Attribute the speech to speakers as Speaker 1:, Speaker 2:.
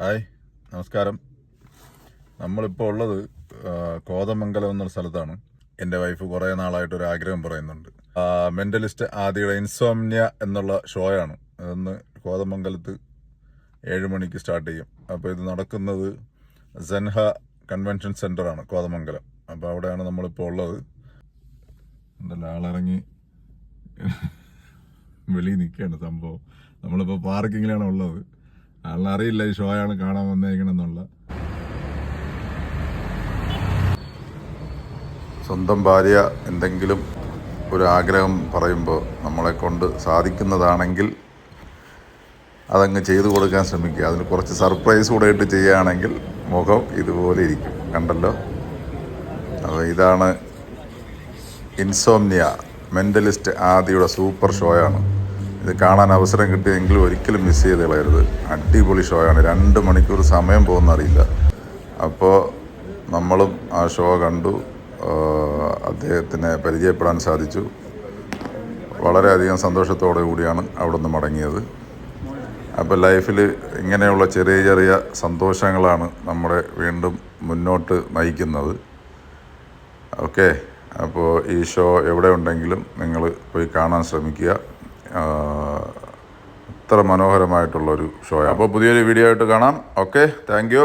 Speaker 1: Hi, നമസ്കാരം. നമ്മളിപ്പോൾ ഉള്ളത് കോതമംഗലം എന്നൊരു സ്ഥലത്താണ്. എൻ്റെ വൈഫ് കുറേ നാളായിട്ടൊരു ആഗ്രഹം പറയുന്നുണ്ട്. മെൻ്റലിസ്റ്റ് ആദിയുടെ ഇൻസോംനിയ എന്നുള്ള ഷോയാണ്. അതൊന്ന് കോതമംഗലത്ത് 7 മണിക്ക് സ്റ്റാർട്ട് ചെയ്യും. അപ്പോൾ ഇത് നടക്കുന്നത് സെൻഹ കൺവെൻഷൻ സെൻ്ററാണ് കോതമംഗലം. അപ്പോൾ അവിടെയാണ് നമ്മളിപ്പോൾ ഉള്ളത്. എന്തല്ല ആളിറങ്ങി വെളിയിൽ നിൽക്കുകയാണ് സംഭവം. നമ്മളിപ്പോൾ പാർക്കിങ്ങിലാണ് ഉള്ളത്. ആളിനറിയില്ല ഈ ഷോയാണ് കാണാൻ വന്നേക്കണമെന്നുള്ള. സ്വന്തം ഭാര്യ എന്തെങ്കിലും ഒരു ആഗ്രഹം പറയുമ്പോൾ നമ്മളെ കൊണ്ട് സാധിക്കുന്നതാണെങ്കിൽ അതങ്ങ് ചെയ്തു കൊടുക്കാൻ ശ്രമിക്കുക. അതിന് കുറച്ച് സർപ്രൈസ് കൂടെ ഇട്ട് ചെയ്യുകയാണെങ്കിൽ മുഖം ഇതുപോലെ ഇരിക്കും. കണ്ടല്ലോ. അപ്പോൾ ഇതാണ് ഇൻസോംനിയ മെൻ്റലിസ്റ്റ് ആദിയുടെ സൂപ്പർ ഷോയാണ്. ഇത് കാണാൻ അവസരം കിട്ടിയെങ്കിൽ ഒരിക്കലും മിസ് ചെയ്ത് കളയരുത്. അടിപൊളി ഷോയാണ്. 2 മണിക്കൂർ സമയം പോകുന്നറിയില്ല. അപ്പോൾ നമ്മളും ആ ഷോ കണ്ടു. അദ്ദേഹത്തിനെ പരിചയപ്പെടാൻ സാധിച്ചു. വളരെയധികം സന്തോഷത്തോടു കൂടിയാണ് അവിടെ നിന്ന് മടങ്ങിയത്. അപ്പോൾ ലൈഫിൽ ഇങ്ങനെയുള്ള ചെറിയ ചെറിയ സന്തോഷങ്ങളാണ് നമ്മളെ വീണ്ടും മുന്നോട്ട് നയിക്കുന്നത്. ഓക്കെ, അപ്പോൾ ഈ ഷോ എവിടെ ഉണ്ടെങ്കിലും നിങ്ങൾ പോയി കാണാൻ ശ്രമിക്കുക. അത്ര മനോഹരമായിട്ടുള്ളൊരു ഷോയാണ്. അപ്പോൾ പുതിയൊരു വീഡിയോ ആയിട്ട് കാണാം. Okay, thank you.